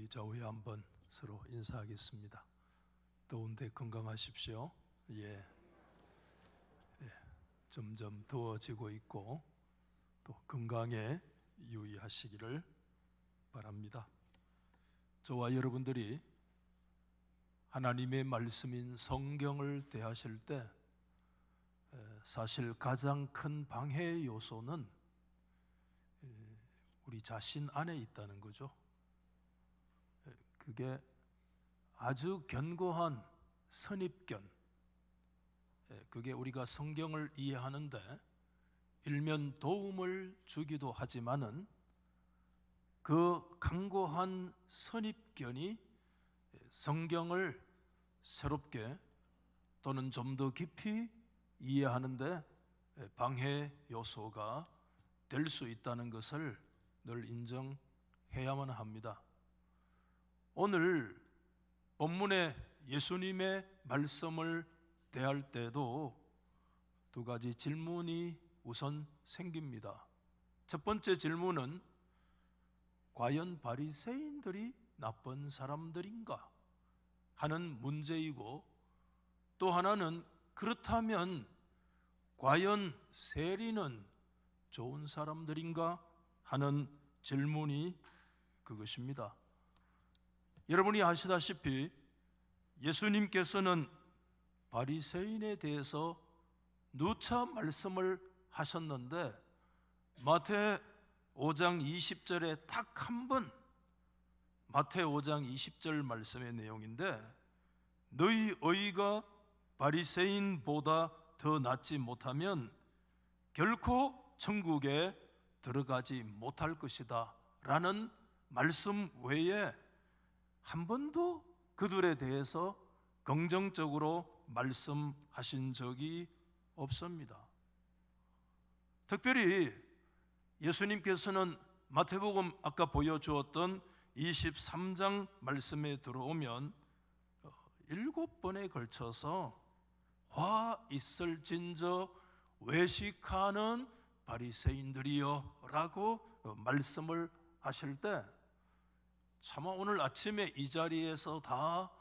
우리 좌우에 한번 서로 인사하겠습니다. 더운데 건강하십시오. 예, 점점 더워지고 있고 또 건강에 유의하시기를 바랍니다. 저와 여러분들이 하나님의 말씀인 성경을 대하실 때 사실 가장 큰 방해 요소는 우리 자신 안에 있다는 거죠. 그게 아주 견고한 선입견, 그게 우리가 성경을 이해하는데 일면 도움을 주기도 하지만은 그 강고한 선입견이 성경을 새롭게 또는 좀 더 깊이 이해하는데 방해 요소가 될 수 있다는 것을 늘 인정해야만 합니다. 오늘 본문의 예수님의 말씀을 대할 때도 두 가지 질문이 우선 생깁니다. 첫 번째 질문은 과연 바리새인들이 나쁜 사람들인가 하는 문제이고, 또 하나는 그렇다면 과연 세리는 좋은 사람들인가 하는 질문이 그것입니다. 여러분이 아시다시피 예수님께서는 바리새인에 대해서 누차 말씀을 하셨는데 마태 5장 20절에 딱 한 번, 마태 5장 20절 말씀의 내용인데, 너희 의가 바리새인보다 더 낫지 못하면 결코 천국에 들어가지 못할 것이다 라는 말씀 외에 한 번도 그들에 대해서 긍정적으로 말씀하신 적이 없습니다. 특별히 예수님께서는 마태복음 아까 보여주었던 23장 말씀에 들어오면 7번에 걸쳐서 화 있을진저 외식하는 바리새인들이여 라고 말씀을 하실 때 차마 오늘 아침에 이 자리에서 다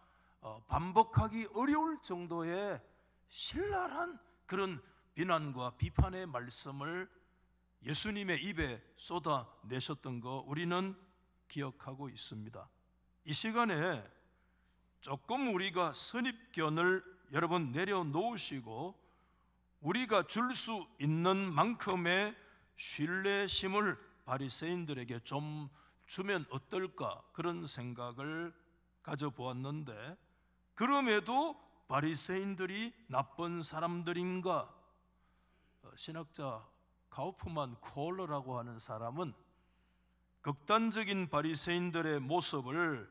반복하기 어려울 정도의 신랄한 그런 비난과 비판의 말씀을 예수님의 입에 쏟아내셨던 거 우리는 기억하고 있습니다. 이 시간에 조금 우리가 선입견을 여러분 내려놓으시고 우리가 줄 수 있는 만큼의 신뢰심을 바리새인들에게 좀 주면 어떨까 그런 생각을 가져보았는데, 그럼에도 바리새인들이 나쁜 사람들인가? 신학자 카우프만 콜러라고 하는 사람은 극단적인 바리새인들의 모습을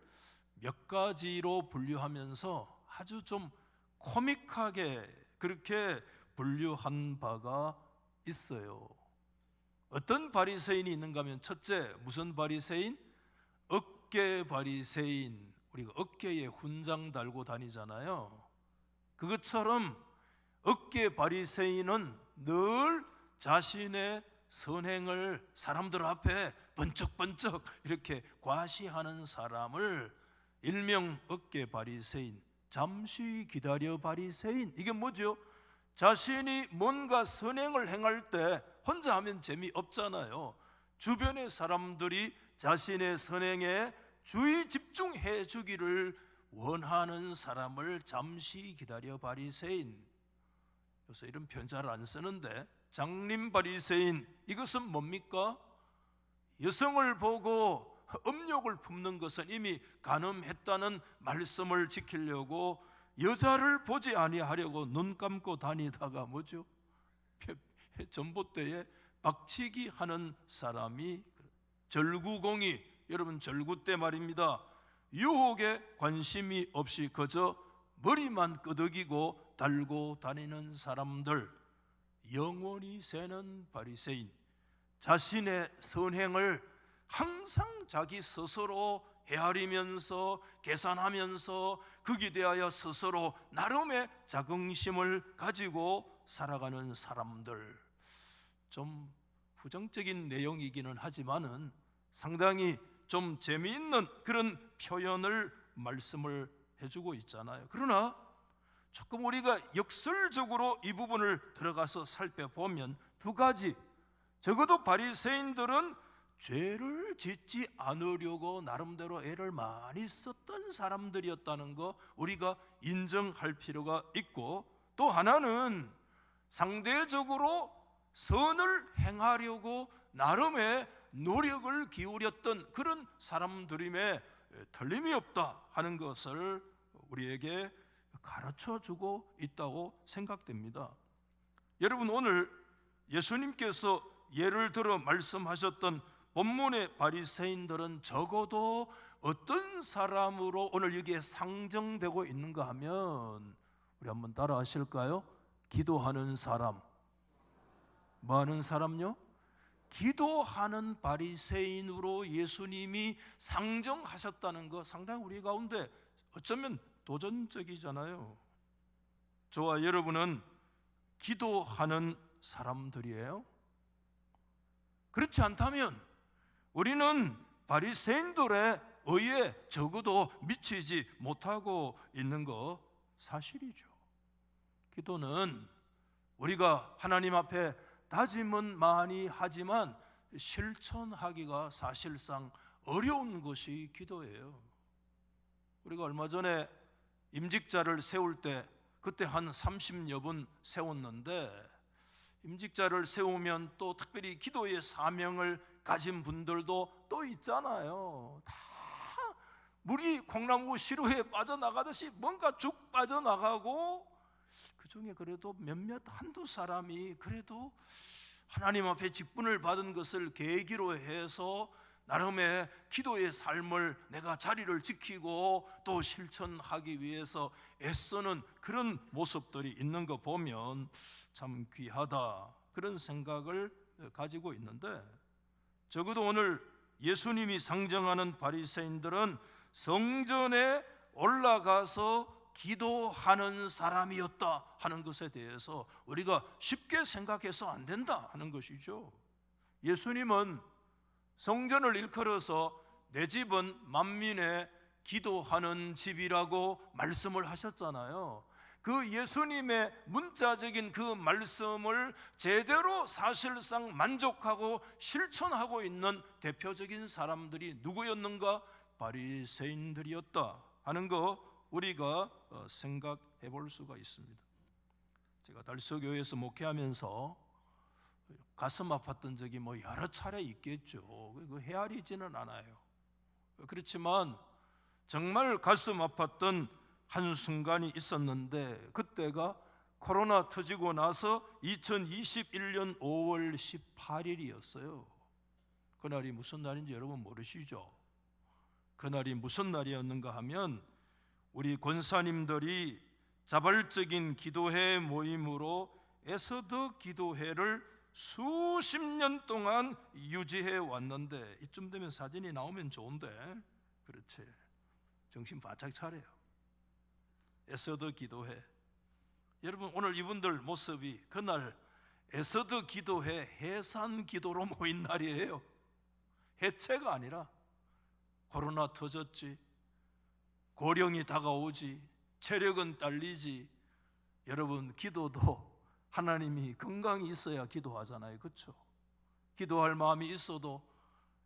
몇 가지로 분류하면서 아주 좀 코믹하게 그렇게 분류한 바가 있어요. 어떤 바리새인이 있는가 하면, 첫째, 무슨 바리새인? 어깨 바리새인. 우리가 어깨에 훈장 달고 다니잖아요. 그것처럼 어깨 바리새인은 늘 자신의 선행을 사람들 앞에 번쩍번쩍 이렇게 과시하는 사람을 일명 어깨 바리새인, 잠시 기다려 바리새인. 이게 뭐죠? 자신이 뭔가 선행을 행할 때 혼자 하면 재미없잖아요. 주변의 사람들이 자신의 선행에 주의 집중해 주기를 원하는 사람을 잠시 기다려 바리새인. 요새 이런 표현 잘 안 쓰는데 장림 바리새인, 이것은 뭡니까? 여성을 보고 음욕을 품는 것은 이미 간음했다는 말씀을 지키려고 여자를 보지 아니하려고 눈 감고 다니다가 뭐죠? 전봇대에 박치기 하는 사람이, 절구공이, 여러분 절구 때 말입니다, 유혹에 관심이 없이 그저 머리만 끄덕이고 달고 다니는 사람들, 영원히 새는 바리새인, 자신의 선행을 항상 자기 스스로 헤아리면서 계산하면서 거기에 대하여 스스로 나름의 자긍심을 가지고 살아가는 사람들. 좀 부정적인 내용이기는 하지만은 상당히 좀 재미있는 그런 표현을 말씀을 해주고 있잖아요. 그러나 조금 우리가 역설적으로 이 부분을 들어가서 살펴보면 두 가지, 적어도 바리새인들은 죄를 짓지 않으려고 나름대로 애를 많이 썼던 사람들이었다는 거 우리가 인정할 필요가 있고, 또 하나는 상대적으로 선을 행하려고 나름의 노력을 기울였던 그런 사람들임에 틀림이 없다 하는 것을 우리에게 가르쳐주고 있다고 생각됩니다. 여러분, 오늘 예수님께서 예를 들어 말씀하셨던 본문의 바리새인들은 적어도 어떤 사람으로 오늘 여기에 상정되고 있는가 하면, 우리 한번 따라 하실까요? 기도하는 사람. 뭐 하는 사람요? 기도하는 바리새인으로 예수님이 상정하셨다는 거 상당히 우리 가운데 어쩌면 도전적이잖아요. 저와 여러분은 기도하는 사람들이에요? 그렇지 않다면 우리는 바리새인들의 의에 적어도 미치지 못하고 있는 거 사실이죠. 기도는 우리가 하나님 앞에 다짐은 많이 하지만 실천하기가 사실상 어려운 것이 기도예요. 우리가 얼마 전에 임직자를 세울 때 그때 한 30여 분 세웠는데, 임직자를 세우면 또 특별히 기도의 사명을 가진 분들도 또 있잖아요. 다 물이 콩나무 시루에 빠져나가듯이 뭔가 쭉 빠져나가고, 그 중에 그래도 몇몇 한두 사람이 그래도 하나님 앞에 직분을 받은 것을 계기로 해서 나름의 기도의 삶을 내가 자리를 지키고 또 실천하기 위해서 애쓰는 그런 모습들이 있는 거 보면 참 귀하다, 그런 생각을 가지고 있는데, 적어도 오늘 예수님이 상정하는 바리새인들은 성전에 올라가서 기도하는 사람이었다 하는 것에 대해서 우리가 쉽게 생각해서 안 된다 하는 것이죠. 예수님은 성전을 일컬어서 내 집은 만민의 기도하는 집이라고 말씀을 하셨잖아요. 그 예수님의 문자적인 그 말씀을 제대로 사실상 만족하고 실천하고 있는 대표적인 사람들이 누구였는가? 바리새인들이었다 하는 거 우리가 생각해 볼 수가 있습니다. 제가 달서교회에서 목회하면서 가슴 아팠던 적이 여러 차례 있겠죠. 그 헤아리지는 않아요. 그렇지만 정말 가슴 아팠던 한순간이 있었는데, 그때가 코로나 터지고 나서 2021년 5월 18일이었어요. 그날이 무슨 날인지 여러분 모르시죠? 그날이 무슨 날이었는가 하면 우리 권사님들이 자발적인 기도회 모임으로 에서더 기도회를 수십 년 동안 유지해 왔는데, 이쯤 되면 사진이 나오면 좋은데, 그렇지, 정신 바짝 차려요. 에서더 기도회. 여러분, 오늘 이분들 모습이 그날 에서더 기도회 해산 기도로 모인 날이에요. 해체가 아니라 코로나 터졌지, 고령이 다가오지, 체력은 딸리지. 여러분, 기도도 하나님이 건강이 있어야 기도하잖아요. 그렇죠? 기도할 마음이 있어도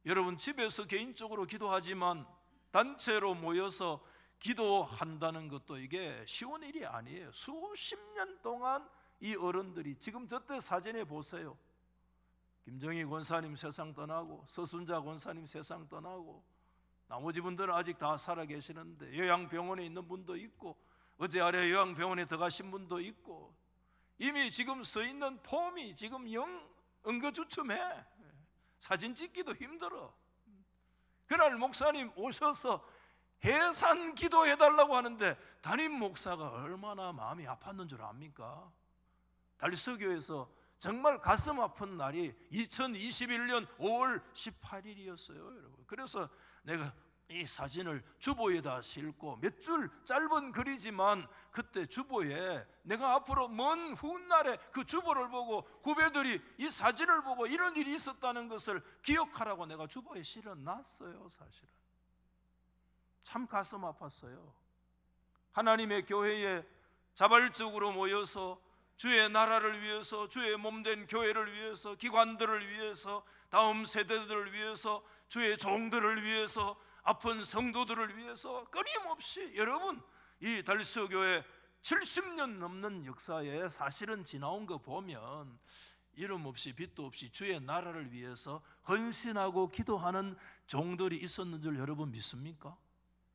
여러분 집에서 개인적으로 기도하지만 단체로 모여서 기도한다는 것도 이게 쉬운 일이 아니에요. 수십 년 동안 이 어른들이, 지금 저때 사진에 보세요. 김정희 권사님 세상 떠나고 서순자 권사님 세상 떠나고 나머지 분들은 아직 다 살아계시는데, 요양병원에 있는 분도 있고 어제 아래 요양병원에 들어가신 분도 있고, 이미 지금 서 있는 폼이 지금 영 응거주춤해. 사진 찍기도 힘들어. 그날 목사님 오셔서 해산 기도해달라고 하는데 담임 목사가 얼마나 마음이 아팠는 줄 압니까? 달서교에서 정말 가슴 아픈 날이 2021년 5월 18일이었어요 여러분. 그래서 내가 이 사진을 주보에다 싣고 몇 줄 짧은 글이지만 그때 주보에 내가 앞으로 먼 훗날에 그 주보를 보고 후배들이 이 사진을 보고 이런 일이 있었다는 것을 기억하라고 내가 주보에 실어놨어요. 사실은 참 가슴 아팠어요. 하나님의 교회에 자발적으로 모여서 주의 나라를 위해서, 주의 몸된 교회를 위해서, 기관들을 위해서, 다음 세대들을 위해서, 주의 종들을 위해서, 아픈 성도들을 위해서 끊임없이, 여러분 이 달서교회 70년 넘는 역사에 사실은 지나온 거 보면 이름 없이 빚도 없이 주의 나라를 위해서 헌신하고 기도하는 종들이 있었는 줄 여러분 믿습니까?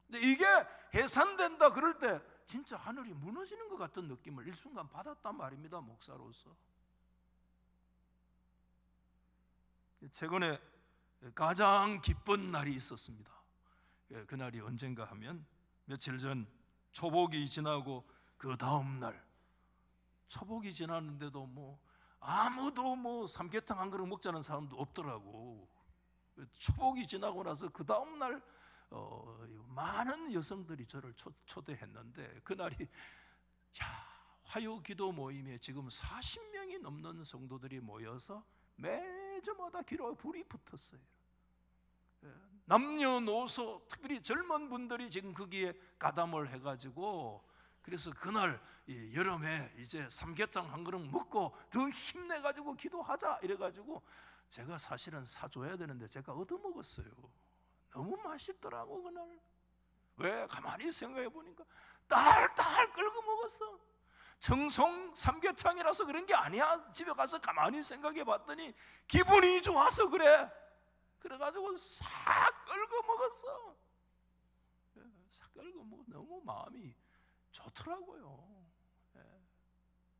근데 이게 해산된다 그럴 때 진짜 하늘이 무너지는 것 같은 느낌을 일순간 받았단 말입니다. 목사로서. 최근에 가장 기쁜 날이 있었습니다. 그날이 언젠가 하면 며칠 전 초복이 지나고 그 다음 날, 초복이 지났는데도 아무도 삼계탕 한 그릇 먹자는 사람도 없더라고. 초복이 지나고 나서 그 다음 날 많은 여성들이 저를 초대했는데 그날이 화요 기도 모임에 지금 40명이 넘는 성도들이 모여서 매주마다 기도에 불이 붙었어요. 남녀노소 특별히 젊은 분들이 지금 거기에 가담을 해가지고, 그래서 그날 여름에 이제 삼계탕 한 그릇 먹고 더 힘내가지고 기도하자 이래가지고 제가 사실은 사줘야 되는데 제가 얻어먹었어요. 너무 맛있더라고 그날. 왜? 가만히 생각해 보니까 딸딸 끓고 먹었어. 정성 삼계탕이라서 그런 게 아니야. 집에 가서 가만히 생각해 봤더니 기분이 좋아서 그래. 그래가지고 싹 끓고 먹었어. 싹 끓고 먹어. 너무 마음이 좋더라고요.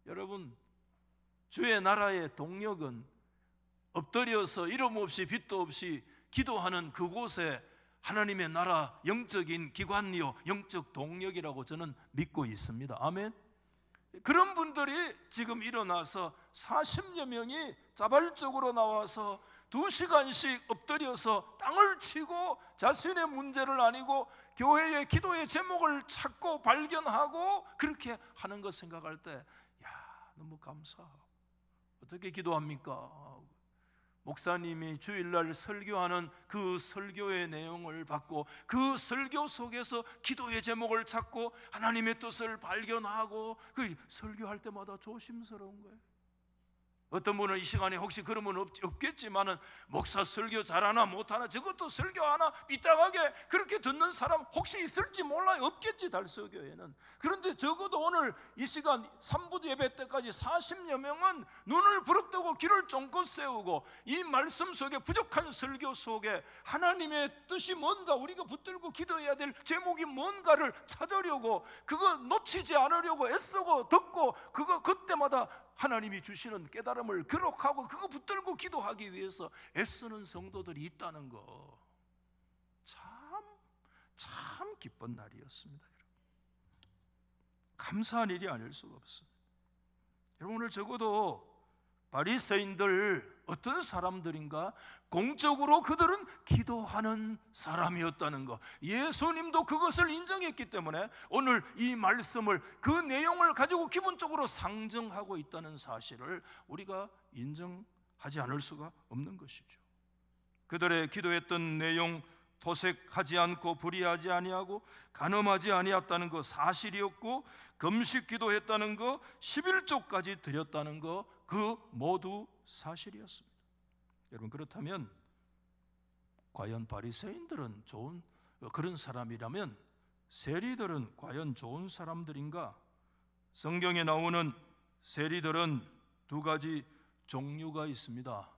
여러분, 주의 나라의 동력은 엎드려서 이름 없이 빚도 없이 기도하는 그곳에 하나님의 나라 영적인 기관이요 영적 동력이라고 저는 믿고 있습니다. 아멘. 그런 분들이 지금 일어나서 40여 명이 자발적으로 나와서 2시간씩 엎드려서 땅을 치고 자신의 문제를 아니고 교회의 기도의 제목을 찾고 발견하고 그렇게 하는 것 생각할 때 너무 감사하고. 어떻게 기도합니까? 목사님이 주일날 설교하는 그 설교의 내용을 받고 그 설교 속에서 기도의 제목을 찾고 하나님의 뜻을 발견하고 그 설교할 때마다 조심스러운 거예요. 어떤 분은 이 시간에 혹시 그런 분 없겠지만은 목사 설교 잘하나 못하나 저것도 설교하나 삐딱하게 그렇게 듣는 사람 혹시 있을지 몰라요. 없겠지 달서교회는. 그런데 적어도 오늘 이 시간 3부 예배 때까지 40여 명은 눈을 부릅뜨고 귀를 쫑긋 세우고 이 말씀 속에 부족한 설교 속에 하나님의 뜻이 뭔가 우리가 붙들고 기도해야 될 제목이 뭔가를 찾으려고 그거 놓치지 않으려고 애쓰고 듣고 그거 그때마다 하나님이 주시는 깨달음을 기록하고 그거 붙들고 기도하기 위해서 애쓰는 성도들이 있다는 거 참 기쁜 날이었습니다. 감사한 일이 아닐 수가 없습니다. 여러분, 오늘 적어도 바리새인들 어떤 사람들인가? 공적으로 그들은 기도하는 사람이었다는 것, 예수님도 그것을 인정했기 때문에 오늘 이 말씀을 그 내용을 가지고 기본적으로 상정하고 있다는 사실을 우리가 인정하지 않을 수가 없는 것이죠. 그들의 기도했던 내용, 토색하지 않고 불의하지 아니하고 간음하지 아니했다는 거 사실이었고, 금식 기도했다는 거, 11조까지 드렸다는 거, 그 모두 사실이었습니다. 여러분, 그렇다면 과연 바리새인들은 좋은 그런 사람이라면 세리들은 과연 좋은 사람들인가? 성경에 나오는 세리들은 두 가지 종류가 있습니다.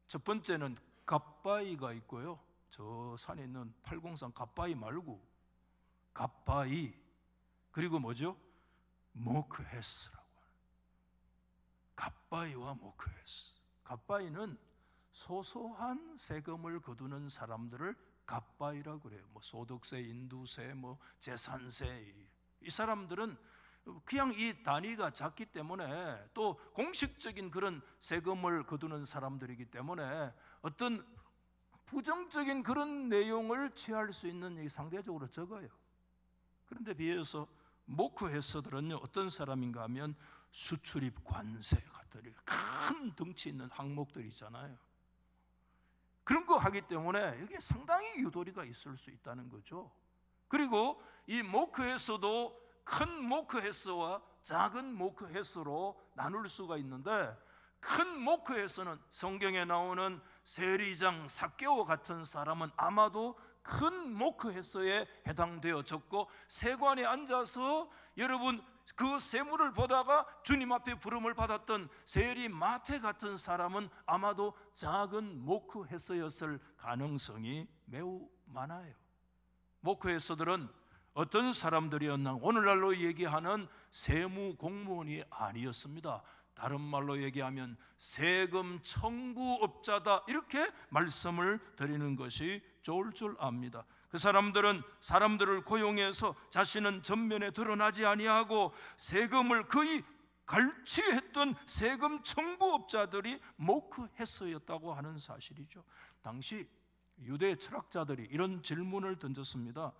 첫 번째는 갓바이가 있고요, 저 산에 있는 팔공산 갓바이 말고 갓바이, 그리고 뭐죠? 모크헤스라고. 갓바이와 모크헤스. 갓바이는 소소한 세금을 거두는 사람들을 갓바이라고 그래요. 소득세, 인두세, 재산세. 이 사람들은 그냥 이 단위가 작기 때문에, 또 공식적인 그런 세금을 거두는 사람들이기 때문에 어떤 부정적인 그런 내용을 취할 수 있는 이 상대적으로 적어요. 그런데 비해서 모크 헤서들은요, 어떤 사람인가 하면 수출입 관세 같은 큰 덩치 있는 항목들이 있잖아요. 그런 거 하기 때문에 여기에 상당히 유도리가 있을 수 있다는 거죠. 그리고 이 모크 헤서도 큰 모크 헤서와 작은 모크 헤서로 나눌 수가 있는데, 큰 모크 헤서는 성경에 나오는 세리장 삭개오 같은 사람은 아마도 큰 모크 헤서에 해당되어졌고, 세관에 앉아서 여러분 그 세물을 보다가 주님 앞에 부름을 받았던 세리 마태 같은 사람은 아마도 작은 모크 헤서였을 가능성이 매우 많아요. 모크 헤서들은 어떤 사람들이었나, 오늘날로 얘기하는 세무 공무원이 아니었습니다. 다른 말로 얘기하면 세금 청구업자다, 이렇게 말씀을 드리는 것이 좋을 줄 압니다. 그 사람들은 사람들을 고용해서 자신은 전면에 드러나지 아니하고 세금을 거의 갈취했던 세금 청구업자들이 모크 헤서였다고 하는 사실이죠. 당시 유대 철학자들이 이런 질문을 던졌습니다.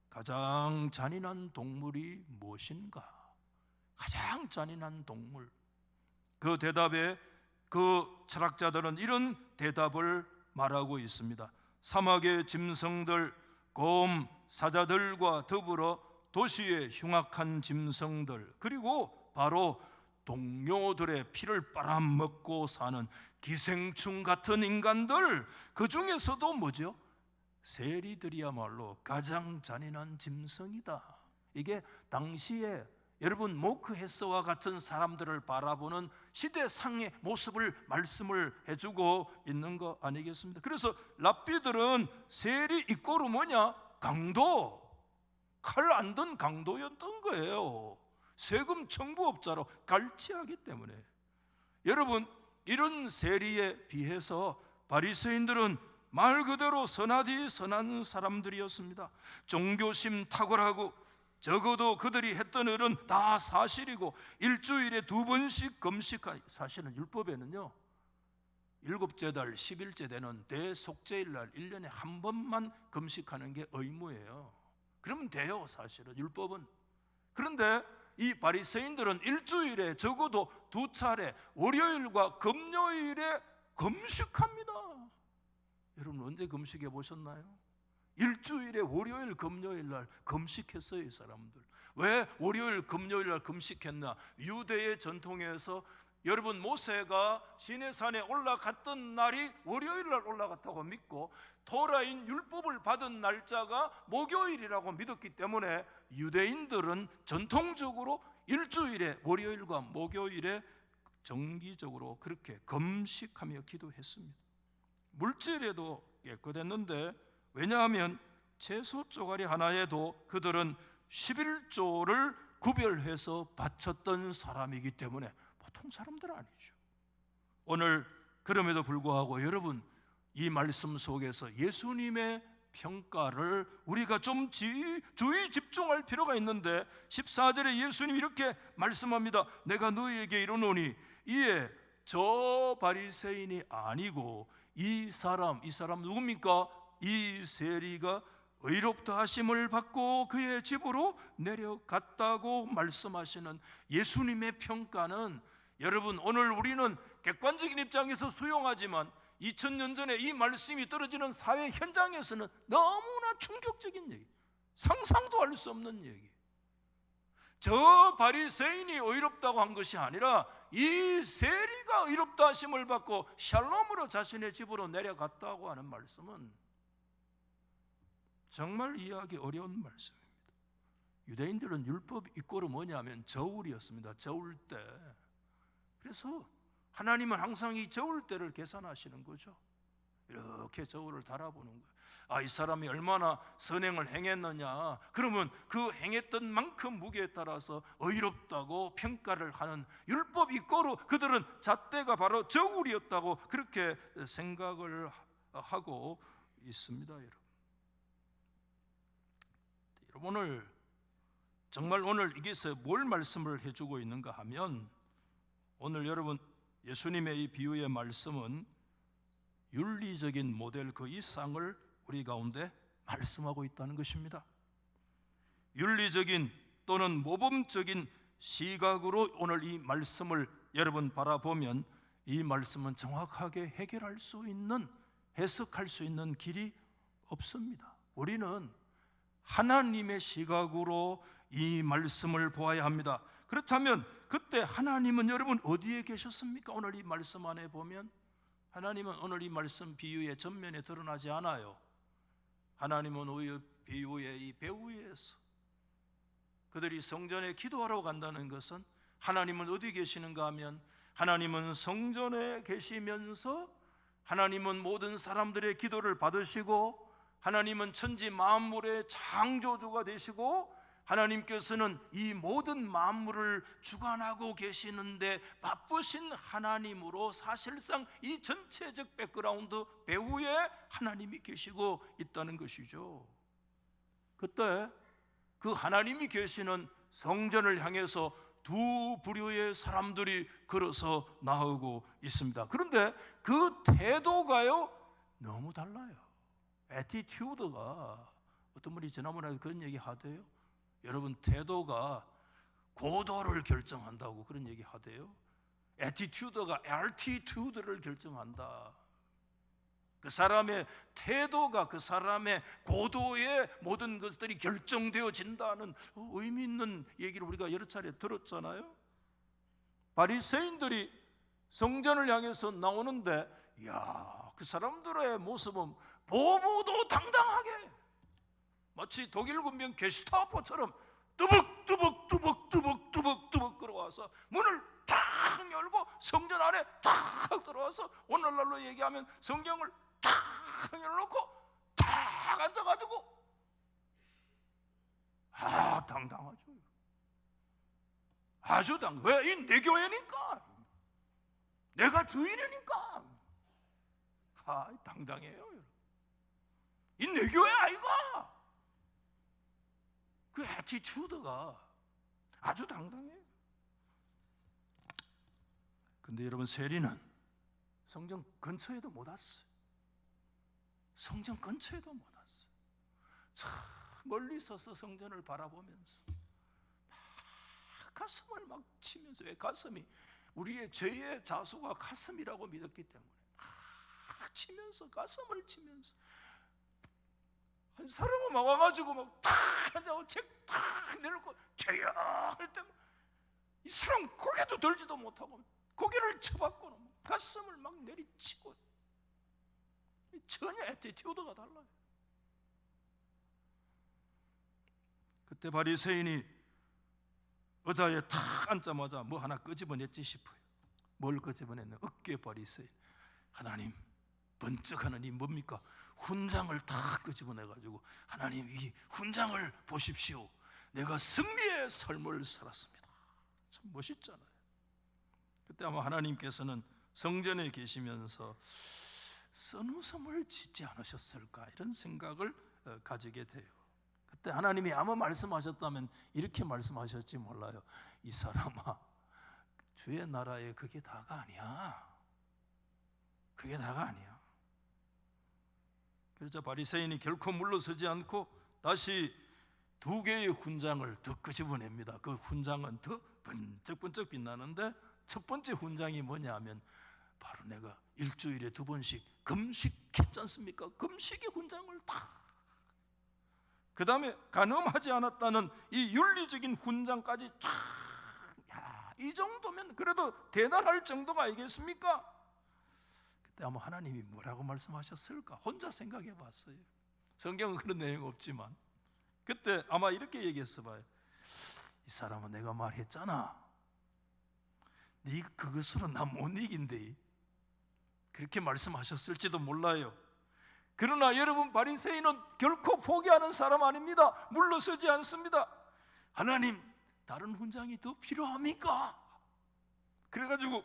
가장 잔인한 동물이 무엇인가? 가장 잔인한 동물. 그 대답에 그 철학자들은 이런 대답을 말하고 있습니다. 사막의 짐승들, 곰, 사자들과 더불어 도시의 흉악한 짐승들, 그리고 바로 동료들의 피를 빨아먹고 사는 기생충 같은 인간들, 그 중에서도 뭐죠? 세리들이야말로 가장 잔인한 짐승이다. 이게 당시에 여러분 모크 헤서와 같은 사람들을 바라보는 시대상의 모습을 말씀을 해주고 있는 거 아니겠습니까? 그래서 랍비들은 세리 이꼬르 뭐냐? 강도, 칼 안 든 강도였던 거예요. 세금 청부업자로 갈취하기 때문에. 여러분, 이런 세리에 비해서 바리새인들은 말 그대로 선하디 선한 사람들이었습니다. 종교심 탁월하고, 적어도 그들이 했던 일은 다 사실이고, 일주일에 2번씩 금식하니, 사실은 율법에는요 7째 달 11째 되는 대속죄일 날 1년에 한 번만 금식하는 게 의무예요. 그러면 돼요, 사실은 율법은. 그런데 이 바리새인들은 일주일에 적어도 2차례, 월요일과 금요일에 금식합니다. 여러분 언제 금식해 보셨나요? 일주일에 월요일, 금요일 날 금식했어요, 이 사람들. 왜 월요일, 금요일 날 금식했나? 유대의 전통에서 여러분 모세가 시내산에 올라갔던 날이 월요일 날 올라갔다고 믿고, 토라인 율법을 받은 날짜가 목요일이라고 믿었기 때문에 유대인들은 전통적으로 일주일에 월요일과 목요일에 정기적으로 그렇게 금식하며 기도했습니다. 물질에도 깨끗했는데, 왜냐하면 채소 쪼가리 하나에도 그들은 11조를 구별해서 바쳤던 사람이기 때문에 보통 사람들 아니죠. 오늘 그럼에도 불구하고 여러분, 이 말씀 속에서 예수님의 평가를 우리가 좀 주의 집중할 필요가 있는데, 14절에 예수님이 이렇게 말씀합니다. 내가 너희에게 이르노니 이에 저 바리새인이 아니고 이 사람 누굽니까? 이 세리가 의롭다 하심을 받고 그의 집으로 내려갔다고 말씀하시는 예수님의 평가는, 여러분 오늘 우리는 객관적인 입장에서 수용하지만 2000년 전에 이 말씀이 떨어지는 사회 현장에서는 너무나 충격적인 얘기, 상상도 할 수 없는 얘기. 저 바리새인이 의롭다고 한 것이 아니라 이 세리가 의롭다 하심을 받고 샬롬으로 자신의 집으로 내려갔다고 하는 말씀은 정말 이해하기 어려운 말씀입니다. 유대인들은 율법 이꼬르 뭐냐면 저울이었습니다. 저울 때. 그래서 하나님은 항상 이 저울 때를 계산하시는 거죠. 이렇게 저울을 달아보는 거예요. 이 사람이 얼마나 선행을 행했느냐, 그러면 그 행했던 만큼 무게에 따라서 의롭다고 평가를 하는 율법 이꼬르, 그들은 잣대가 바로 저울이었다고 그렇게 생각을 하고 있습니다. 여러분 오늘 정말 오늘 여기서 뭘 말씀을 해주고 있는가 하면, 오늘 여러분 예수님의 이 비유의 말씀은 윤리적인 모델 그 이상을 우리 가운데 말씀하고 있다는 것입니다. 윤리적인 또는 모범적인 시각으로 오늘 이 말씀을 여러분 바라보면 이 말씀은 정확하게 해결할 수 있는, 해석할 수 있는 길이 없습니다. 우리는 하나님의 시각으로 이 말씀을 보아야 합니다. 그렇다면 그때 하나님은 여러분 어디에 계셨습니까? 오늘 이 말씀 안에 보면 하나님은 오늘 이 말씀 비유의 전면에 드러나지 않아요. 하나님은 오히려 비유의 이 배후에서 그들이 성전에 기도하러 간다는 것은 하나님은 어디 계시는가 하면 하나님은 성전에 계시면서 하나님은 모든 사람들의 기도를 받으시고 하나님은 천지 만물의 창조주가 되시고 하나님께서는 이 모든 만물을 주관하고 계시는데 바쁘신 하나님으로 사실상 이 전체적 백그라운드 배후에 하나님이 계시고 있다는 것이죠. 그때 그 하나님이 계시는 성전을 향해서 두 부류의 사람들이 걸어서 나오고 있습니다. 그런데 그 태도가요 너무 달라요. 애티튜드가, 어떤 분이 지난번에 그런 얘기 하대요. 여러분, 태도가 고도를 결정한다고 그런 얘기 하대요. 애티튜드가 알티튜드를 결정한다. 그 사람의 태도가 그 사람의 고도의 모든 것들이 결정되어진다는 의미 있는 얘기를 우리가 여러 차례 들었잖아요. 바리새인들이 성전을 향해서 나오는데 이야, 그 사람들의 모습은 보모도 당당하게 마치 독일 군병 게슈타포처럼 뚜벅뚜벅 걸어와서 문을 탁 열고 성전 안에 탁 들어와서 오늘날로 얘기하면 성경을 탁 열어놓고 탁 앉아가지고 당당하죠. 아주 왜? 이 내 교회니까, 내가 주인이니까 당당해요. 이 내 교회 아이가. 그 애티튜드가 아주 당당해요. 근데 여러분, 세리는 성전 근처에도 못 왔어요. 성전 근처에도 못 왔어요. 참 멀리 서서 성전을 바라보면서 가슴을 막 치면서, 왜? 가슴이 우리의 죄의 자수가 가슴이라고 믿었기 때문에 막 치면서, 가슴을 치면서, 한 사람은 막 와가지고 막 탁 앉아서 책 탁 내놓고 죄야 할 때 이 사람 고개도 들지도 못하고 고개를 쳐박고는 가슴을 막 내리치고, 전혀 애티튜드가 달라요. 그때 바리새인이 의자에 탁 앉자마자 뭐 하나 끄집어냈지 싶어요. 뭘 끄집어냈나? 어깨 바리새인. 하나님, 번쩍하는 이 뭡니까? 훈장을 다 끄집어내가지고, 하나님, 이 훈장을 보십시오. 내가 승리의 삶을 살았습니다. 참 멋있잖아요. 그때 아마 하나님께서는 성전에 계시면서 선웃음을 짓지 않으셨을까, 이런 생각을 가지게 돼요. 그때 하나님이 아마 말씀하셨다면 이렇게 말씀하셨지 몰라요. 이 사람아, 주의 나라에 그게 다가 아니야. 그게 다가 아니야. 그래서 바리새인이 결코 물러서지 않고 다시 두 개의 훈장을 더 끄집어냅니다. 그 훈장은 더 번쩍번쩍 빛나는데, 첫 번째 훈장이 뭐냐 하면 바로 내가 일주일에 2번씩 금식했지 않습니까? 금식의 훈장을 다. 그 다음에 간음하지 않았다는 이 윤리적인 훈장까지 쫙. 야, 이 정도면 그래도 대단할 정도가 아니겠습니까? 그때 아마 하나님이 뭐라고 말씀하셨을까? 혼자 생각해 봤어요. 성경은 그런 내용 없지만 그때 아마 이렇게 얘기했어 봐요. 이 사람은 내가 말했잖아, 네 그것으로 나 못 이긴대. 그렇게 말씀하셨을지도 몰라요. 그러나 여러분, 바리새인은 결코 포기하는 사람 아닙니다. 물러서지 않습니다. 하나님, 다른 훈장이 더 필요합니까? 그래가지고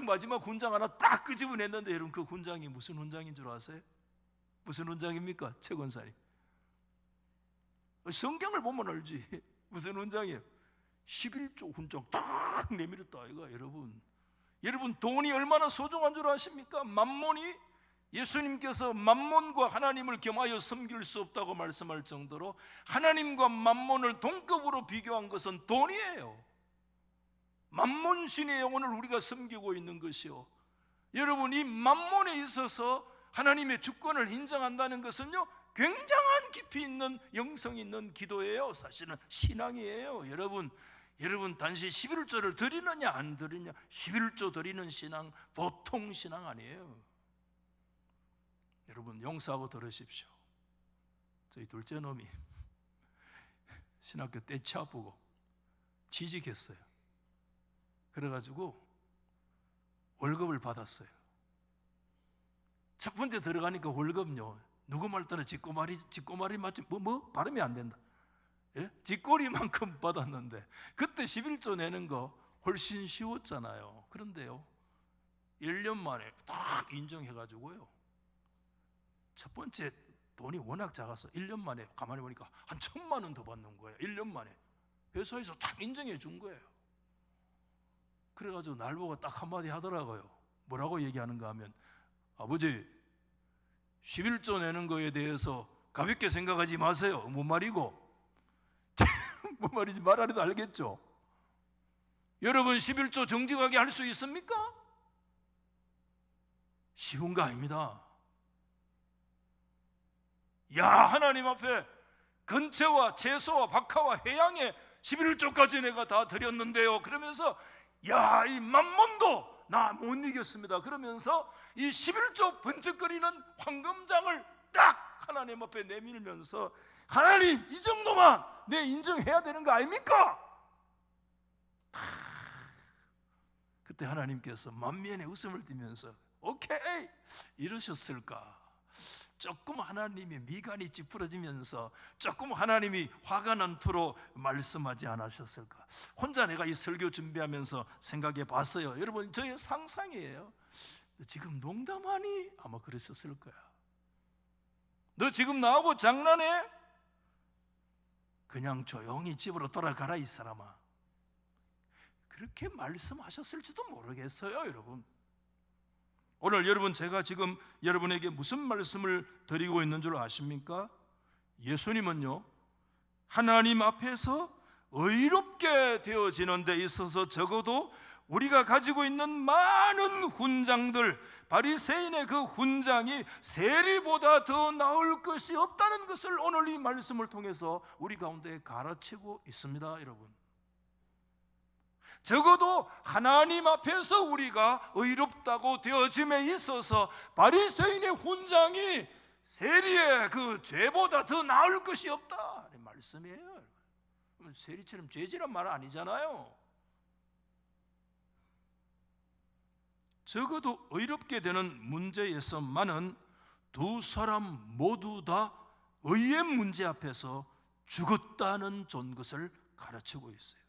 마지막 훈장 하나 딱 끄집어냈는데, 여러분, 그 훈장이 무슨 훈장인 줄 아세요? 무슨 훈장입니까? 최 권사님, 성경을 보면 알지. 무슨 훈장이에요? 11조 훈장 딱 내밀었다 이거. 여러분, 여러분, 돈이 얼마나 소중한 줄 아십니까? 만몬이, 예수님께서 만몬과 하나님을 겸하여 섬길 수 없다고 말씀할 정도로 하나님과 만몬을 동급으로 비교한 것은 돈이에요. 만몬신의 영혼을 우리가 섬기고 있는 것이요, 여러분, 이 만몬에 있어서 하나님의 주권을 인정한다는 것은요, 굉장한 깊이 있는 영성 있는 기도예요. 사실은 신앙이에요. 여러분 단지 11조를 드리느냐 안 드리느냐, 11조 드리는 신앙 보통 신앙 아니에요. 여러분, 용서하고 들으십시오. 저희 둘째 놈이 신학교 떼치 아프고 취직했어요. 그래가지고 월급을 받았어요. 첫 번째 들어가니까 월급요, 누구 말 따라 쥐꼬마리 맞지 뭐 발음이 안 된다. 예? 쥐꼬리만큼 받았는데 그때 11조 내는 거 훨씬 쉬웠잖아요. 그런데요, 1년 만에 딱 인정해가지고요, 첫 번째 돈이 워낙 작아서 1년 만에 가만히 보니까 한 1,000만 원 더 받는 거예요. 1년 만에 회사에서 딱 인정해 준 거예요. 그래가지고 날 보고 딱 한마디 하더라고요. 뭐라고 얘기하는가 하면, 아버지, 11조 내는 거에 대해서 가볍게 생각하지 마세요. 뭔 말이고? 뭔 말인지 말 안 해도 알겠죠? 여러분, 11조 정직하게 할 수 있습니까? 쉬운 거 아닙니다. 야, 하나님 앞에 건채와 채소와 박하와 해양에 11조까지 내가 다 드렸는데요, 그러면서 야, 이 만몬도 나 못 이겼습니다. 그러면서 이 11조 번쩍거리는 황금장을 딱 하나님 앞에 내밀면서, 하나님, 이 정도만 내 인정해야 되는 거 아닙니까? 그때 하나님께서 만면에 웃음을 띠면서 오케이 이러셨을까? 조금 하나님의 미간이 찌푸러지면서 조금 하나님이 화가 난 투로 말씀하지 않으셨을까? 혼자 내가 이 설교 준비하면서 생각해 봤어요. 여러분, 저의 상상이에요. 너 지금 농담하니? 아마 그랬었을 거야. 너 지금 나하고 장난해? 그냥 조용히 집으로 돌아가라 이 사람아. 그렇게 말씀하셨을지도 모르겠어요. 여러분, 오늘 여러분, 제가 지금 여러분에게 무슨 말씀을 드리고 있는 줄 아십니까? 예수님은요, 하나님 앞에서 의롭게 되어지는 데 있어서 적어도 우리가 가지고 있는 많은 훈장들, 바리새인의 그 훈장이 세리보다 더 나을 것이 없다는 것을 오늘 이 말씀을 통해서 우리 가운데 가르치고 있습니다. 여러분, 적어도 하나님 앞에서 우리가 의롭다고 되어짐에 있어서 바리새인의 훈장이 세리의 그 죄보다 더 나을 것이 없다, 이 말씀이에요. 세리처럼 죄지란 말 아니잖아요. 적어도 의롭게 되는 문제에서만은 두 사람 모두 다 의의 문제 앞에서 죽었다는 것을 가르치고 있어요.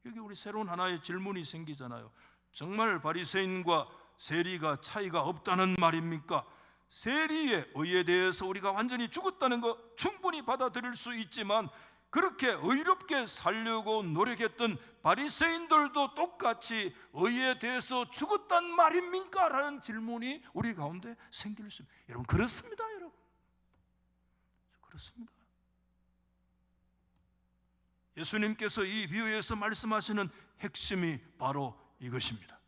여기 우리 새로운 하나의 질문이 생기잖아요. 정말 바리새인과 세리가 차이가 없다는 말입니까? 세리의 의에 대해서 우리가 완전히 죽었다는 거 충분히 받아들일 수 있지만, 그렇게 의롭게 살려고 노력했던 바리새인들도 똑같이 의에 대해서 죽었단 말입니까? 라는 질문이 우리 가운데 생길 수 있습니다. 여러분, 그렇습니다. 여러분, 그렇습니다. 예수님께서 이 비유에서 말씀하시는 핵심이 바로 이것입니다.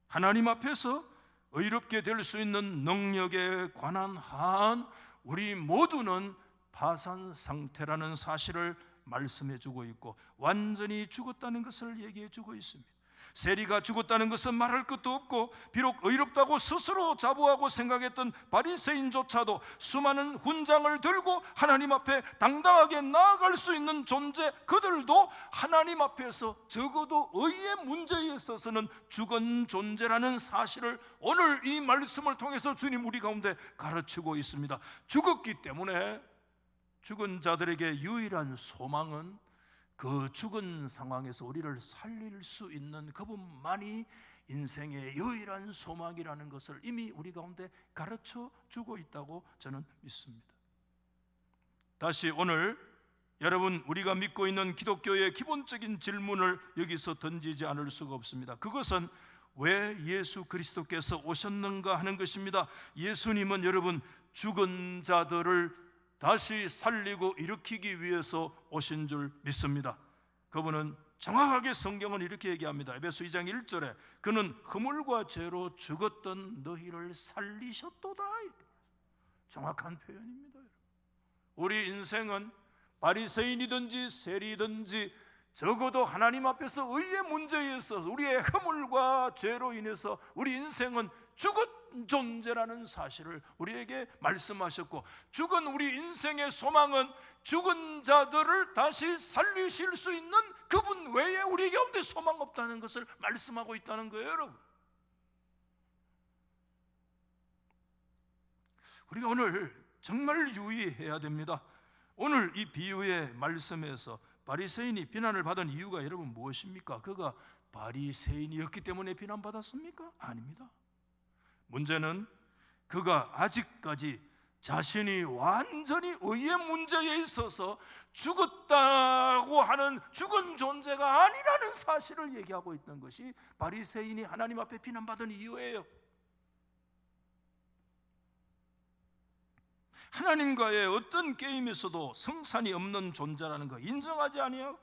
하나님 앞에서 의롭게 될 수 있는 능력에 관한 한 우리 모두는 파산 상태라는 사실을 말씀해 주고 있고, 완전히 죽었다는 것을 얘기해 주고 있습니다. 세리가 죽었다는 것은 말할 것도 없고, 비록 의롭다고 스스로 자부하고 생각했던 바리새인조차도 수많은 훈장을 들고 하나님 앞에 당당하게 나아갈 수 있는 존재, 그들도 하나님 앞에서 적어도 의의 문제에 있어서는 죽은 존재라는 사실을 오늘 이 말씀을 통해서 주님 우리 가운데 가르치고 있습니다. 죽었기 때문에 죽은 자들에게 유일한 소망은 그 죽은 상황에서 우리를 살릴 수 있는 그분만이 인생의 유일한 소망이라는 것을 이미 우리 가운데 가르쳐 주고 있다고 저는 믿습니다. 다시 오늘 여러분, 우리가 믿고 있는 기독교의 기본적인 질문을 여기서 던지지 않을 수가 없습니다. 그것은 왜 예수 그리스도께서 오셨는가 하는 것입니다. 예수님은 여러분 죽은 자들을 다시 살리고 일으키기 위해서 오신 줄 믿습니다. 그분은 정확하게 성경은 이렇게 얘기합니다. 에베소 2장 1절에 그는 허물과 죄로 죽었던 너희를 살리셨도다. 정확한 표현입니다. 우리 인생은 바리새인이든지 세리든지 적어도 하나님 앞에서 의의 문제에 있어서 우리의 허물과 죄로 인해서 우리 인생은 죽은 존재라는 사실을 우리에게 말씀하셨고, 죽은 우리 인생의 소망은 죽은 자들을 다시 살리실 수 있는 그분 외에 우리 가운데 소망 없다는 것을 말씀하고 있다는 거예요. 여러분, 우리가 오늘 정말 유의해야 됩니다. 오늘 이 비유의 말씀에서 바리새인이 비난을 받은 이유가 여러분 무엇입니까? 그가 바리새인이었기 때문에 비난받았습니까? 아닙니다. 문제는 그가 아직까지 자신이 완전히 의의 문제에 있어서 죽었다고 하는 죽은 존재가 아니라는 사실을 얘기하고 있던 것이 바리새인이 하나님 앞에 비난받은 이유예요. 하나님과의 어떤 게임에서도 성산이 없는 존재라는 거 인정하지 아니하고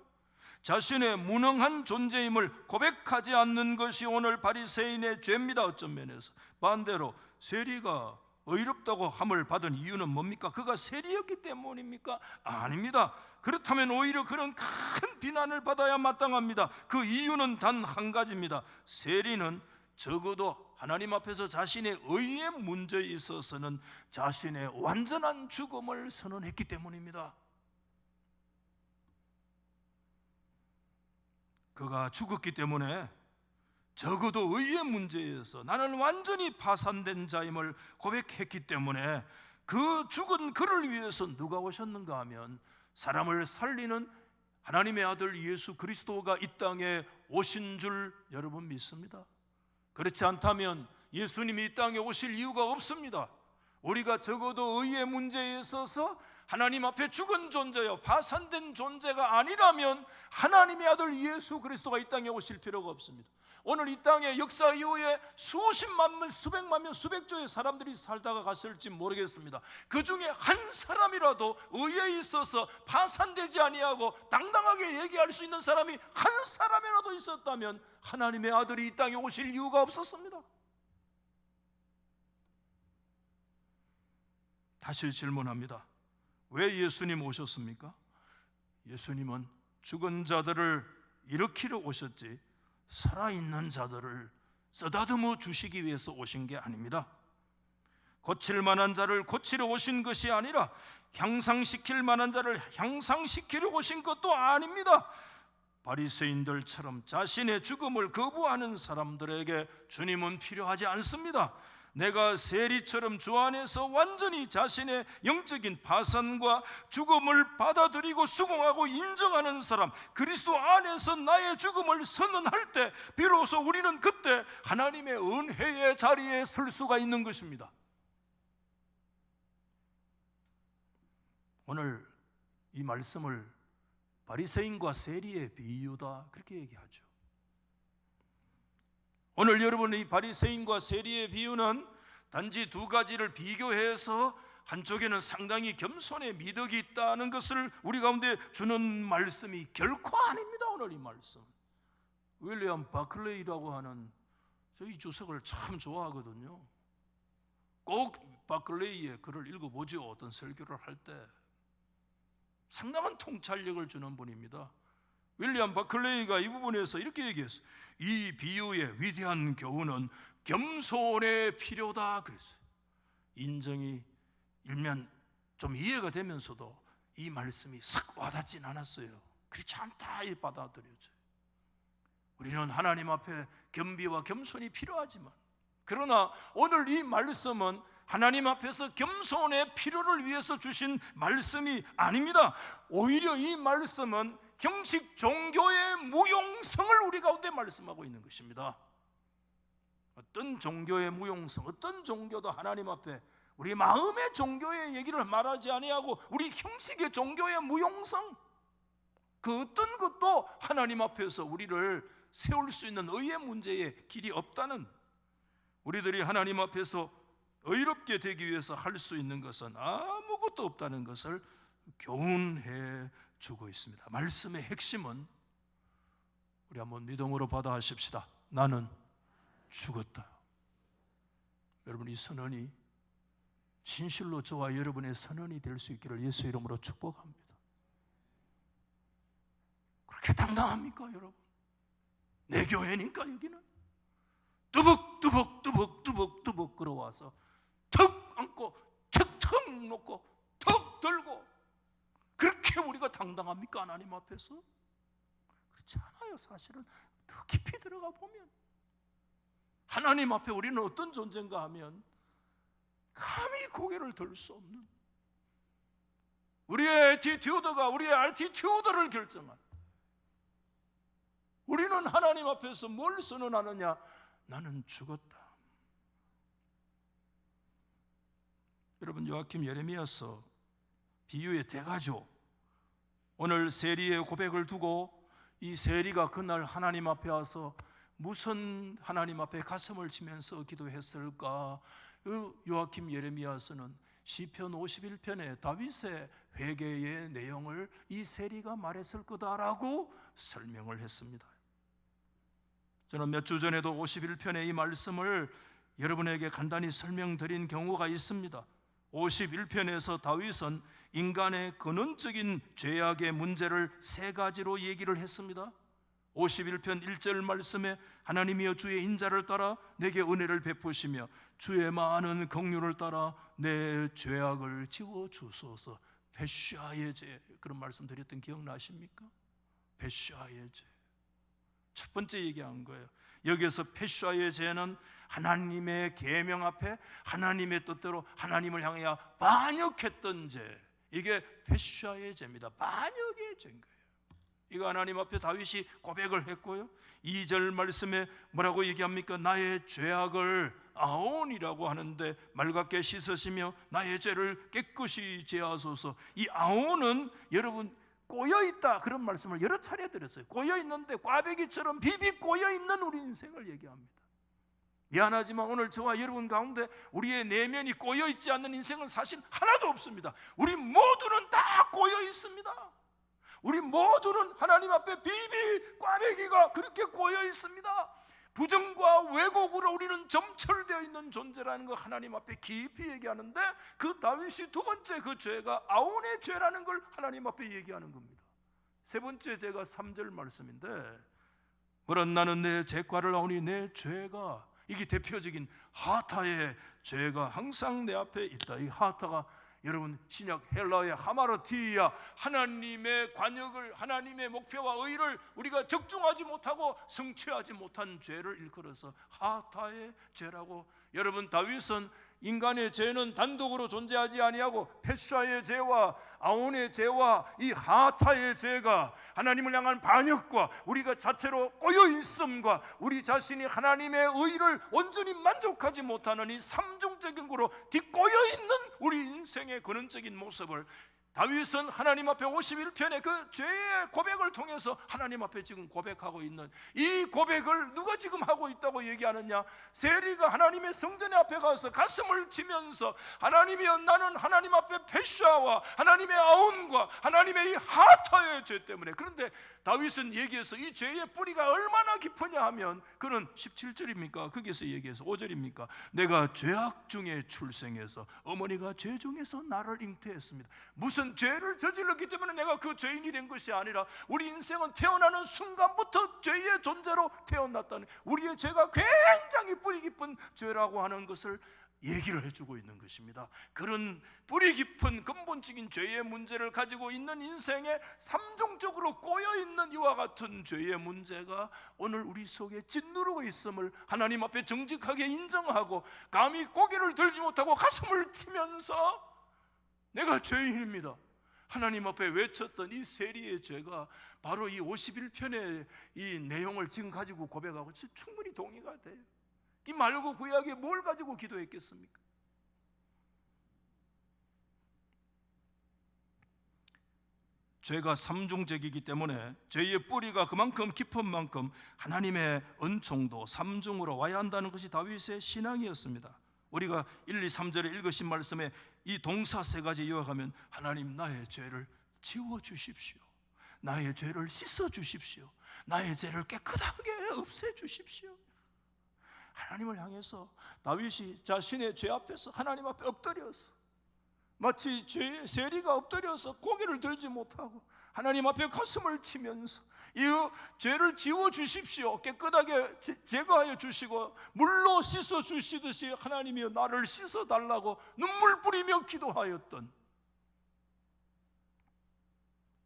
자신의 무능한 존재임을 고백하지 않는 것이 오늘 바리새인의 죄입니다. 어떤 면에서 반대로 세리가 의롭다고 함을 받은 이유는 뭡니까? 그가 세리였기 때문입니까? 아닙니다. 그렇다면 오히려 그런 큰 비난을 받아야 마땅합니다. 그 이유는 단 한 가지입니다. 세리는 적어도 하나님 앞에서 자신의 의의 문제에 있어서는 자신의 완전한 죽음을 선언했기 때문입니다. 그가 죽었기 때문에 적어도 의의 문제에서 나는 완전히 파산된 자임을 고백했기 때문에 그 죽은 그를 위해서 누가 오셨는가 하면 사람을 살리는 하나님의 아들 예수 그리스도가 이 땅에 오신 줄 여러분 믿습니다. 그렇지 않다면 예수님이 이 땅에 오실 이유가 없습니다. 우리가 적어도 의의 문제에 있어서 하나님 앞에 죽은 존재요 파산된 존재가 아니라면 하나님의 아들 예수 그리스도가 이 땅에 오실 필요가 없습니다. 오늘 이 땅의 역사 이후에 수십만 명, 수백만 명, 수백조의 사람들이 살다가 갔을지 모르겠습니다. 그 중에 한 사람이라도 의에 있어서 파산되지 아니하고 당당하게 얘기할 수 있는 사람이 한 사람이라도 있었다면 하나님의 아들이 이 땅에 오실 이유가 없었습니다. 다시 질문합니다. 왜 예수님 오셨습니까? 예수님은 죽은 자들을 일으키러 오셨지 살아있는 자들을 쓰다듬어 주시기 위해서 오신 게 아닙니다. 고칠 만한 자를 고치러 오신 것이 아니라 향상시킬 만한 자를 향상시키려 오신 것도 아닙니다. 바리새인들처럼 자신의 죽음을 거부하는 사람들에게 주님은 필요하지 않습니다. 내가 세리처럼 주 안에서 완전히 자신의 영적인 파산과 죽음을 받아들이고 수긍하고 인정하는 사람, 그리스도 안에서 나의 죽음을 선언할 때 비로소 우리는 그때 하나님의 은혜의 자리에 설 수가 있는 것입니다. 오늘 이 말씀을 바리새인과 세리의 비유다 그렇게 얘기하죠. 오늘 여러분의 이 바리새인과 세리의 비유는 단지 두 가지를 비교해서 한쪽에는 상당히 겸손의 미덕이 있다는 것을 우리 가운데 주는 말씀이 결코 아닙니다. 오늘 이 말씀 윌리엄 바클레이라고 하는 저희 주석을 참 좋아하거든요. 꼭 바클레이의 글을 읽어보죠. 어떤 설교를 할 때 상당한 통찰력을 주는 분입니다. 윌리엄 바클레이가 이 부분에서 이렇게 얘기했어요. 이 비유의 위대한 교훈은 겸손의 필요다 그랬어요. 인정이 일면 좀 이해가 되면서도 이 말씀이 싹 와닿진 않았어요. 그렇지 않다 이 받아들여져요. 우리는 하나님 앞에 겸비와 겸손이 필요하지만, 그러나 오늘 이 말씀은 하나님 앞에서 겸손의 필요를 위해서 주신 말씀이 아닙니다. 오히려 이 말씀은 형식 종교의 무용성을 우리 가운데 말씀하고 있는 것입니다. 어떤 종교의 무용성, 어떤 종교도 하나님 앞에 우리 마음의 종교의 얘기를 말하지 아니하고 우리 형식의 종교의 무용성, 그 어떤 것도 하나님 앞에서 우리를 세울 수 있는 의의 문제에 길이 없다는, 우리들이 하나님 앞에서 의롭게 되기 위해서 할 수 있는 것은 아무것도 없다는 것을 교훈해 주고 있습니다. 말씀의 핵심은 우리 한번 믿음으로 받아하십시다. 나는 죽었다. 여러분, 이 선언이 진실로 저와 여러분의 선언이 될 수 있기를 예수 이름으로 축복합니다. 그렇게 당당합니까, 여러분? 내 교회니까 여기는 뚜벅 끌어와서 턱 안고 턱 놓고 턱 들고, 그렇게 우리가 당당합니까, 하나님 앞에서? 그렇지 않아요. 사실은 더 깊이 들어가 보면 하나님 앞에 우리는 어떤 존재인가 하면 감히 고개를 들 수 없는, 우리의 애티튜드가 우리의 알티튜드를 결정한, 우리는 하나님 앞에서 뭘 선언하느냐? 나는 죽었다. 여러분, 요아kim 예레미야서 비유의 대가죠. 오늘 세리의 고백을 두고 이 세리가 그날 하나님 앞에 와서 무슨 하나님 앞에 가슴을 치면서 기도했을까? 요아kim 예레미야서는 시편 51편의 다윗의 회개의 내용을 이 세리가 말했을 거다라고 설명을 했습니다. 저는 몇 주 전에도 51편의 이 말씀을 여러분에게 간단히 설명드린 경우가 있습니다. 51편에서 다윗은 인간의 근원적인 죄악의 문제를 세 가지로 얘기를 했습니다. 51편 1절 말씀에 하나님이여 주의 인자를 따라 내게 은혜를 베푸시며 주의 많은 긍휼을 따라 내 죄악을 지워주소서. 베샤의 죄, 그런 말씀 드렸던 기억나십니까? 베샤의 죄, 첫 번째 얘기한 거예요. 여기에서 베샤의 죄는 하나님의 계명 앞에 하나님의 뜻대로 하나님을 향하여 반역했던 죄, 이게 베샤의 죄입니다. 반역의 죄인 거예요. 이거 하나님 앞에 다윗이 고백을 했고요. 2절 말씀에 뭐라고 얘기합니까? 나의 죄악을 아온이라고 하는데 맑게 씻으시며 나의 죄를 깨끗이 제하소서. 이 아온은 여러분 꼬여있다, 그런 말씀을 여러 차례 드렸어요. 꼬여있는데 꽈배기처럼 비비 꼬여있는 우리 인생을 얘기합니다. 미안하지만 오늘 저와 여러분 가운데 우리의 내면이 꼬여있지 않는 인생은 사실 하나도 없습니다. 우리 모두는 다 꼬여있습니다. 우리 모두는 하나님 앞에 비비 꽈배기가 그렇게 꼬여있습니다. 부정과 왜곡으로 우리는 점철되어 있는 존재라는 거 하나님 앞에 깊이 얘기하는데, 그 다윗이 두 번째 그 죄가 아온의 죄라는 걸 하나님 앞에 얘기하는 겁니다. 세 번째 죄가 3절 말씀인데, 그런 나는 내 죄과를 아오니 내 죄가, 이게 대표적인 하타의 죄가 항상 내 앞에 있다. 이 하타가 여러분 신약 헬라어의 하마르티야, 하나님의 관역을, 하나님의 목표와 의를 우리가 적중하지 못하고 성취하지 못한 죄를 일컬어서 하타의 죄라고. 여러분, 다윗은 인간의 죄는 단독으로 존재하지 아니하고 베샤의 죄와 아온의 죄와 이 하타의 죄가 하나님을 향한 반역과 우리가 자체로 꼬여있음과 우리 자신이 하나님의 의를 온전히 만족하지 못하는 이 삼중적인 거로 뒷꼬여있는 우리 인생의 근원적인 모습을 다윗은 하나님 앞에 51편의 그 죄의 고백을 통해서 하나님 앞에 지금 고백하고 있는, 이 고백을 누가 지금 하고 있다고 얘기하느냐? 세리가 하나님의 성전 앞에 가서 가슴을 치면서 하나님이여 나는 하나님 앞에 베샤와 하나님의 아온과 하나님의 이 하타의 죄 때문에. 그런데 다윗은 얘기해서 이 죄의 뿌리가 얼마나 깊으냐 하면, 그는 17절입니까? 거기서 얘기해서 5절입니까? 내가 죄악 중에 출생해서 어머니가 죄 중에서 나를 잉태했습니다. 무슨 죄를 저질렀기 때문에 내가 그 죄인이 된 것이 아니라 우리 인생은 태어나는 순간부터 죄의 존재로 태어났다는, 우리의 죄가 굉장히 뿌리 깊은 죄라고 하는 것을 얘기를 해주고 있는 것입니다. 그런 뿌리 깊은 근본적인 죄의 문제를 가지고 있는 인생에 삼중적으로 꼬여있는 이와 같은 죄의 문제가 오늘 우리 속에 짓누르고 있음을 하나님 앞에 정직하게 인정하고, 감히 고개를 들지 못하고 가슴을 치면서 내가 죄인입니다, 하나님 앞에 외쳤던 이 세리의 죄가 바로 이 51편의 이 내용을 지금 가지고 고백하고 충분히 동의가 돼요. 이 말고 구약에 뭘 가지고 기도했겠습니까? 죄가 삼중죄이기 때문에 죄의 뿌리가 그만큼 깊은 만큼 하나님의 은총도 삼중으로 와야 한다는 것이 다윗의 신앙이었습니다. 우리가 1, 2, 3절에 읽으신 말씀에 이 동사 세 가지 요약하면 하나님 나의 죄를 지워주십시오, 나의 죄를 씻어주십시오, 나의 죄를 깨끗하게 없애주십시오. 하나님을 향해서 다윗이 자신의 죄 앞에서 하나님 앞에 엎드려서 마치 죄의 세리가 엎드려서 고개를 들지 못하고 하나님 앞에 가슴을 치면서 이 죄를 지워주십시오, 깨끗하게 제거하여 주시고 물로 씻어주시듯이 하나님이여 나를 씻어달라고 눈물 뿌리며 기도하였던,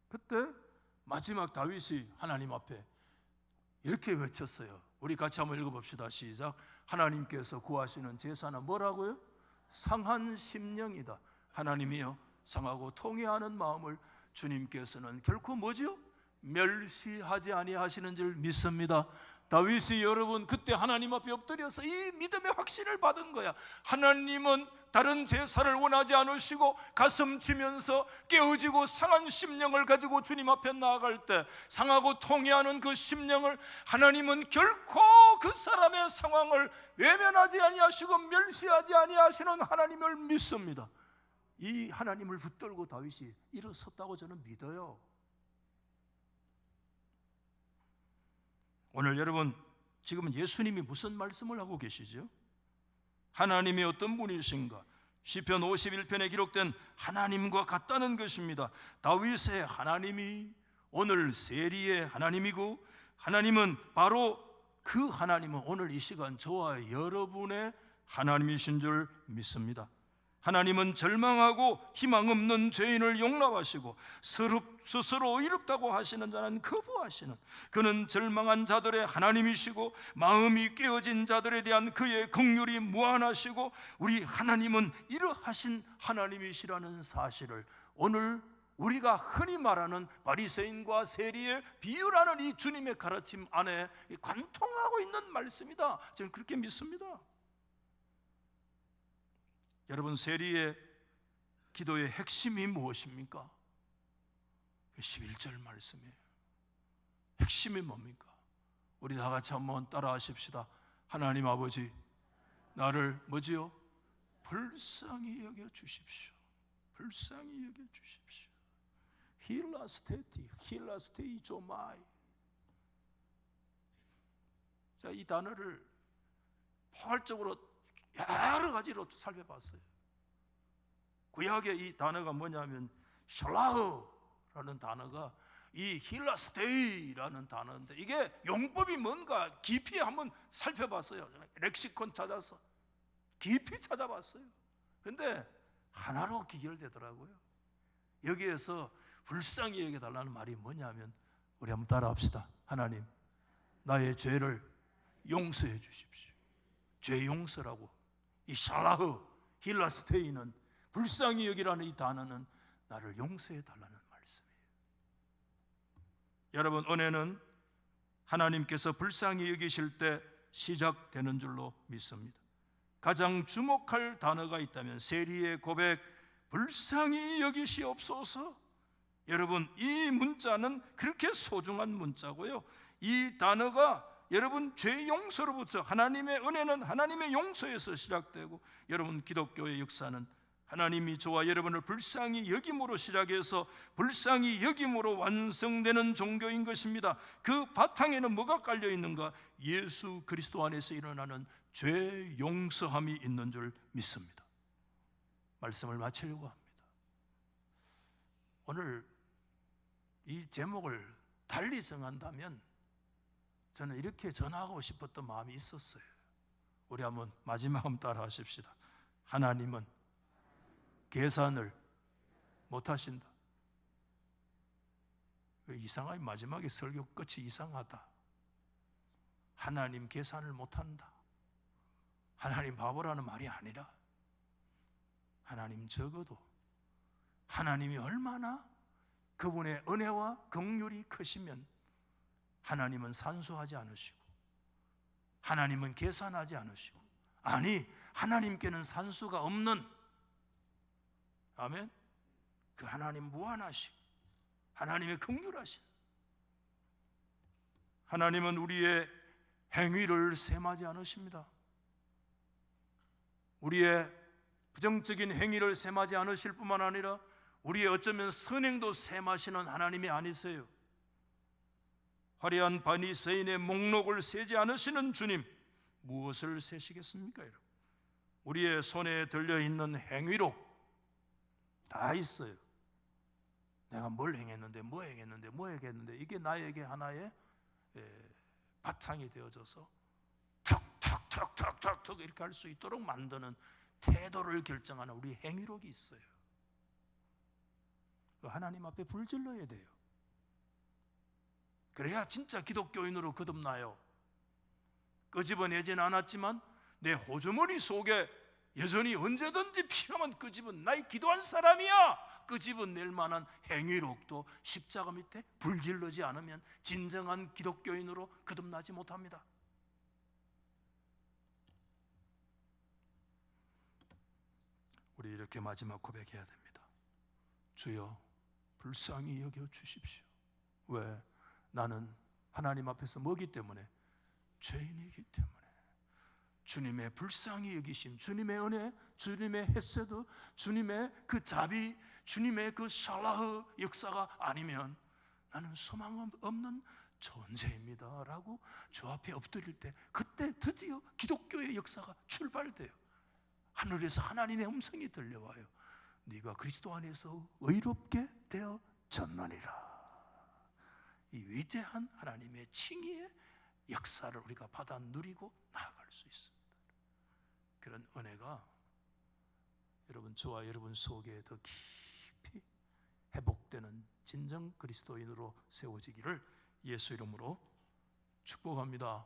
그때 마지막 다윗이 하나님 앞에 이렇게 외쳤어요. 우리 같이 한번 읽어봅시다. 시작. 하나님께서 구하시는 제사는 뭐라고요? 상한 심령이다. 하나님이여 상하고 통회하는 마음을 주님께서는 결코 뭐지요? 멸시하지 아니하시는 줄 믿습니다. 다윗이 여러분 그때 하나님 앞에 엎드려서 이 믿음의 확신을 받은 거야. 하나님은 다른 제사를 원하지 않으시고 가슴 치면서 깨어지고 상한 심령을 가지고 주님 앞에 나아갈 때 상하고 통회하는 그 심령을 하나님은 결코 그 사람의 상황을 외면하지 아니하시고 멸시하지 아니하시는 하나님을 믿습니다. 이 하나님을 붙들고 다윗이 일어섰다고 저는 믿어요. 오늘 여러분 지금은 예수님이 무슨 말씀을 하고 계시죠? 하나님이 어떤 분이신가? 시편 51편에 기록된 하나님과 같다는 것입니다. 다윗의 하나님이 오늘 세리의 하나님이고, 하나님은 바로 그 하나님은 오늘 이 시간 저와 여러분의 하나님이신 줄 믿습니다. 하나님은 절망하고 희망 없는 죄인을 용납하시고 스스로 의롭다고 하시는 자는 거부하시는, 그는 절망한 자들의 하나님이시고 마음이 깨어진 자들에 대한 그의 긍휼이 무한하시고 우리 하나님은 이러하신 하나님이시라는 사실을 오늘 우리가 흔히 말하는 바리새인과 세리의 비유라는 이 주님의 가르침 안에 관통하고 있는 말씀이다. 저는 그렇게 믿습니다. 여러분 세리의 기도의 핵심이 무엇입니까? 11절 말씀이에요. 핵심이 뭡니까? 우리 다 같이 한번 따라 하십시다. 하나님 아버지 나를 뭐지요? 불쌍히 여겨 주십시오. 불쌍히 여겨 주십시오. 힐라스테이 조마이. 자, 이 단어를 포괄적으로 여러 가지로 살펴봤어요. 구약의 이 단어가 뭐냐면 샬라흐라는 단어가 이 힐라스테이라는 단어인데 이게 용법이 뭔가 깊이 한번 살펴봤어요. 렉시콘 찾아서 깊이 찾아봤어요. 근데 하나로 기결되더라고요. 여기에서 불쌍히 여겨달라는 말이 뭐냐면 우리 한번 따라합시다. 하나님 나의 죄를 용서해 주십시오. 죄 용서라고. 이 샬라흐 힐라스테이는 불쌍히 여기라는 이 단어는 나를 용서해 달라는 말씀이에요. 여러분 은혜는 하나님께서 불쌍히 여기실 때 시작되는 줄로 믿습니다. 가장 주목할 단어가 있다면 세리의 고백 불쌍히 여기시옵소서. 여러분 이 문자는 그렇게 소중한 문자고요. 이 단어가 여러분 죄 용서로부터 하나님의 은혜는 하나님의 용서에서 시작되고 여러분 기독교의 역사는 하나님이 저와 여러분을 불쌍히 여김으로 시작해서 불쌍히 여김으로 완성되는 종교인 것입니다. 그 바탕에는 뭐가 깔려 있는가? 예수 그리스도 안에서 일어나는 죄 용서함이 있는 줄 믿습니다. 말씀을 마치려고 합니다. 오늘 이 제목을 달리 정한다면 저는 이렇게 전하고 싶었던 마음이 있었어요. 우리 한번 마지막 한번 따라 하십시다. 하나님은 계산을 못하신다. 이상하게 마지막에 설교 끝이 이상하다. 하나님 계산을 못한다. 하나님 바보라는 말이 아니라 하나님 적어도 하나님이 얼마나 그분의 은혜와 긍휼이 크시면 하나님은 산수하지 않으시고 하나님은 계산하지 않으시고 아니 하나님께는 산수가 없는 아멘. 그 하나님 무한하시고 하나님의 긍휼하신, 하나님은 우리의 행위를 셈하지 않으십니다. 우리의 부정적인 행위를 셈하지 않으실 뿐만 아니라 우리의 어쩌면 선행도 셈하시는 하나님이 아니세요. 화려한 바리새인의 목록을 세지 않으시는 주님, 무엇을 세시겠습니까? 여러분, 우리의 손에 들려있는 행위록 다 있어요. 내가 뭘 행했는데, 뭐 행했는데, 뭐 행했는데, 이게 나에게 하나의 바탕이 되어져서 턱 이렇게 할 수 있도록 만드는 태도를 결정하는 우리 행위록이 있어요. 하나님 앞에 불질러야 돼요. 그래야 진짜 기독교인으로 거듭나요. 끄집어내지는 않았지만 내 호주머니 속에 여전히 언제든지 필요하면 끄집은, 나의 기도한 사람이야, 끄집어낼 만한 행위록도 십자가 밑에 불질러지 않으면 진정한 기독교인으로 거듭나지 못합니다. 우리 이렇게 마지막 고백해야 됩니다. 주여, 불쌍히 여겨 주십시오. 왜? 나는 하나님 앞에서 뭐기 때문에? 죄인이기 때문에. 주님의 불쌍히 여기심, 주님의 은혜, 주님의 헤세드, 주님의 그 자비, 주님의 그 샬라흐 역사가 아니면 나는 소망 없는 존재입니다 라고 주 앞에 엎드릴 때, 그때 드디어 기독교의 역사가 출발돼요. 하늘에서 하나님의 음성이 들려와요. 네가 그리스도 안에서 의롭게 되어졌느니라. 이 위대한 하나님의 칭의의 역사를 우리가 받아 누리고 나아갈 수 있습니다. 그런 은혜가 여러분, 저와 여러분 속에 더 깊이 회복되는 진정 그리스도인으로 세워지기를 예수 이름으로 축복합니다.